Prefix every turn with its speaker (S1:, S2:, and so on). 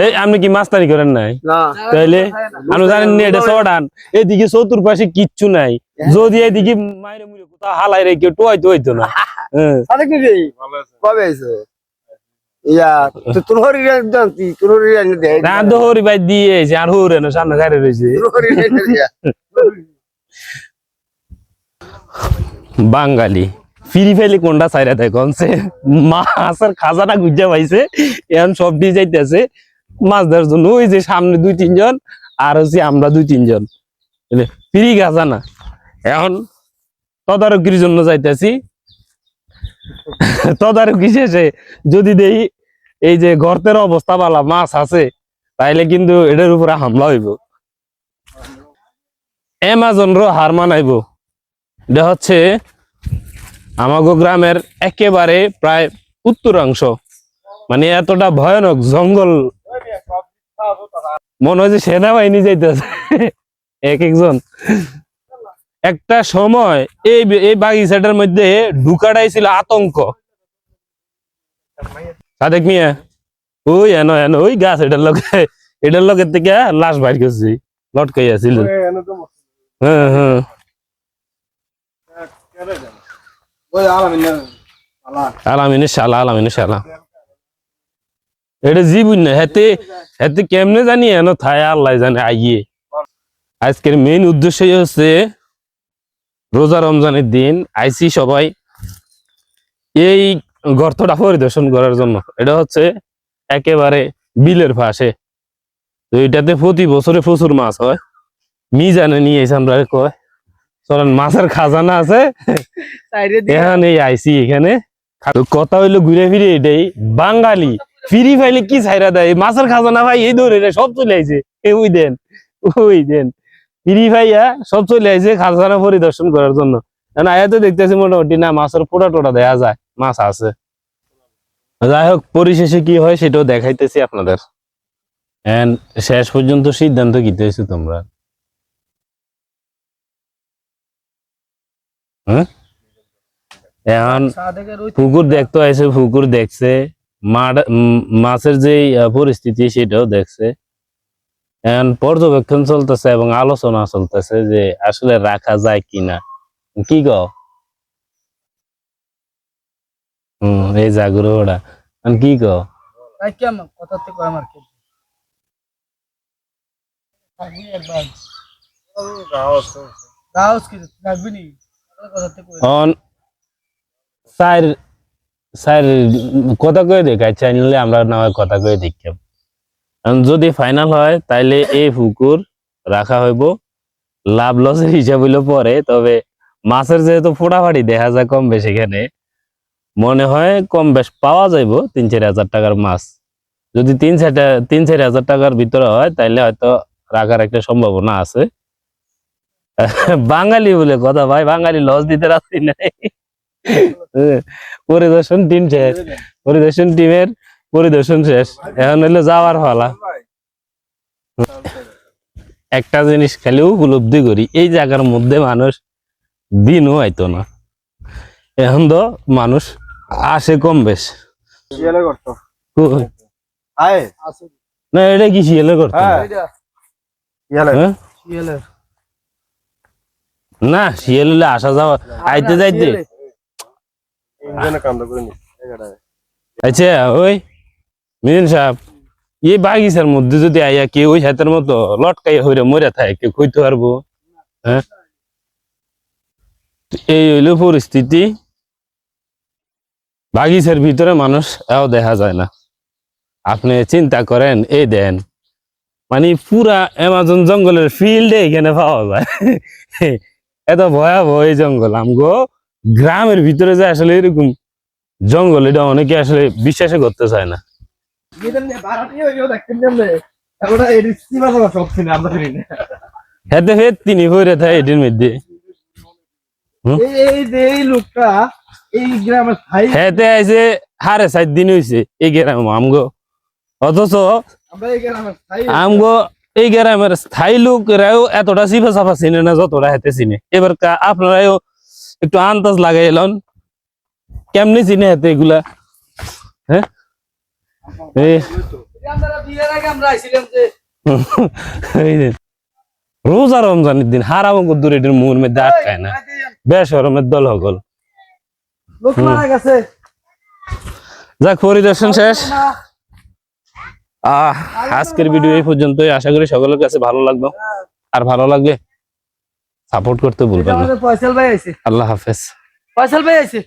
S1: এই আপনি কি মাস্তানি করেন নাই? তাইলে আমি জানেন না এটা চড়ান, এদিকে চতুর্পাশে কিচ্ছু নাই, যদি এদিকে মাইরে মুড়ে কোথাও হালাই রেখে টোয়াইতে হইতো না। হরি ভাই দিয়েছে আর হরে না সামনে গাড়ি রয়েছে। বাঙালি ফিরি ফেলি কোনটা চাইরা দেয় কমছে, মাছের খাজানা গুজা পাইছে, এখন সব দিয়ে যাইতেছে মাছ ধরার জন্য। ওই যে সামনে 2-3 জন আর হচ্ছে আমরা 2-3 জন ফিরি খাজানা। এখন তদারকির জন্য যাইতেছি, তদারকি শেষে যদি দেই এই যে গর্তের অবস্থা বালা মাছ আছে, তাইলে কিন্তু এটার উপরে হামলা হইব, অ্যামাজনরও হার মানাইব। এটা হচ্ছে আমাগো গ্রামের একেবারে প্রায় উত্তরাংশ, মানে এতটা ভয়ানক জঙ্গল, মনে হয় যে সেনাবাহিনী যাইতেছে এক একজন। একটা সময় এই বাগিচাটার মধ্যে ঢুকাটাই ছিল আতঙ্ক। সাদেক মিয়া ওই এনো এনো ওই গাছ এটার লোকের থেকে লাশ বাইর করছি, লটকাই আছিল। হ্যাঁ হ্যাঁ আলামিনের শালা, আলামিনের শালা এটা জীবন না হেতে হেতে কেমনে জানি এনো থায় আল্লাহ জানে। আইয়ে আজকের মেইন উদ্দেশ্যই হচ্ছে রোজা রমজানের দিন আইসি সবাই এই গর্তটা পরিদর্শন করার জন্য। এটা হচ্ছে একেবারে বিলের পাশে, তো এটাতে প্রতি বছরে প্রচুর মাছ হয়। মিজানে নিয়ে এসে আমরা কয় চলেন মাছের খাজানা আছে এখানে আইসি। এখানে কথা হইলো ঘুরে ফিরে এটাই, বাঙালি ফিরি ফাইলে কি ছাইরা দেয় মাছের খাজানা ভাই, এই ধরে সব চলে আইছে। ওই দেন ফিরি ভাইয়া সব চলে আইছে খাজানা পরিদর্শন করার জন্য। আয়াতে দেখতেছি মোটামুটি না মাছের পোড়া টোটা দেয়া যায়, মাছ আছে। যাই হোক পরিশেষে কি হয় সেটাও দেখাইতেছি আপনাদের। শেষ পর্যন্ত সিদ্ধান্ত কি হয়েছে তোমরা? হ্যাঁ এখন পুকুর দেখতে আইছে, পুকুর দেখছে, মাছের যে পরিস্থিতি সেটাও দেখছে। এখন পর্যবেক্ষণ চলতেছে এবং আলোচনা চলতেছে যে আসলে রাখা যায় কিনা। কি গো এই জাগরু ওরা কি গো কথা কয়ে দেখাই চাইলে আমরা না হয় কথা কয়ে দেখতাম। যদি ফাইনাল হয় তাইলে এই পুকুর রাখা হইব, লাভ লসের হিসাব হইলো পরে। তবে মাছের যেহেতু ফোটাফাটি দেখা যায় কম বেশ, এখানে মনে হয় কম বেশ পাওয়া যাইব 3-4 হাজার টাকার মাছ। যদি 3-4 হাজার টাকার ভিতরে হয় তাইলে হয়তো রাখার একটা সম্ভাবনা আছে। বাঙালি বলে কথা ভাই, বাঙালি লস দিতে রাখছি নাই। পরিদর্শন টিম শেষ, পরিদর্শন টিমের পরিদর্শন শেষ, এখন হইলো যাওয়ার পালা। একটা জিনিস খালি উপলব্ধি করি, এই জায়গার মধ্যে মানুষ দিনও আইতো না, এখন তো মানুষ আসে কম বেশ। না এটা কি শিয়ালে করতো না, শিয়াল হলে আসা যাওয়া আইতে যাইতে। আচ্ছা ওই মিজান সাহেব, এই বাগিচার মধ্যে যদি আইয়া কেউ ওই হাতের মতো লটকাই হইরে মরে থাকে, কেউ কইতে পারবো? হ্যাঁ এই হইলো পরিস্থিতি। বাগিচার ভিতরে মানুষ এও দেখা যায় না। আপনি চিন্তা করেন, এই দেন মানে পুরা অ্যামাজন জঙ্গলের ফিল্ডে এখানে পাওয়া যায়। এত ভয়াবহ এই জঙ্গল। আমগো গ্রামের ভিতরে যে আসলে এরকম জঙ্গল, এটা অনেকে আসলে বিশ্বাসই করতে চায় না। হেতে ফের তিনি হইরে থাকে এটির মধ্যে। হেতে আইছে হারে 4 দিন হইছে এই গ্রামে আমগো, অথচ আমগো এই গ্রামের স্থায়ী লোকরাও এতটা চিফা চাফা চিনে না যতটা হেতে চিনে। এবার আপনারাও একটু আন্দাজ লাগাই এলেন কেমনি চিনে হেতে এগুলা। হ্যাঁ
S2: আমরা বিয়ের আগে আমরা আইছিলাম যে
S1: এই যে, রোজা রমজানের দিন হারাম দূরে মুর মধ্যে আটকায় না বেশ গরমের দল হগল
S2: লোক মারা গেছে
S1: যাক পরিদর্শন শেষ আজকের ভিডিও এই পর্যন্তই আশা করি সকলের কাছে ভালো লাগবে আর ভালো লাগলে সাপোর্ট করতে ভুলবেন না
S2: ফয়সাল ভাই আইছে
S1: আল্লাহ হাফেজ
S2: ফয়সাল ভাই আইছে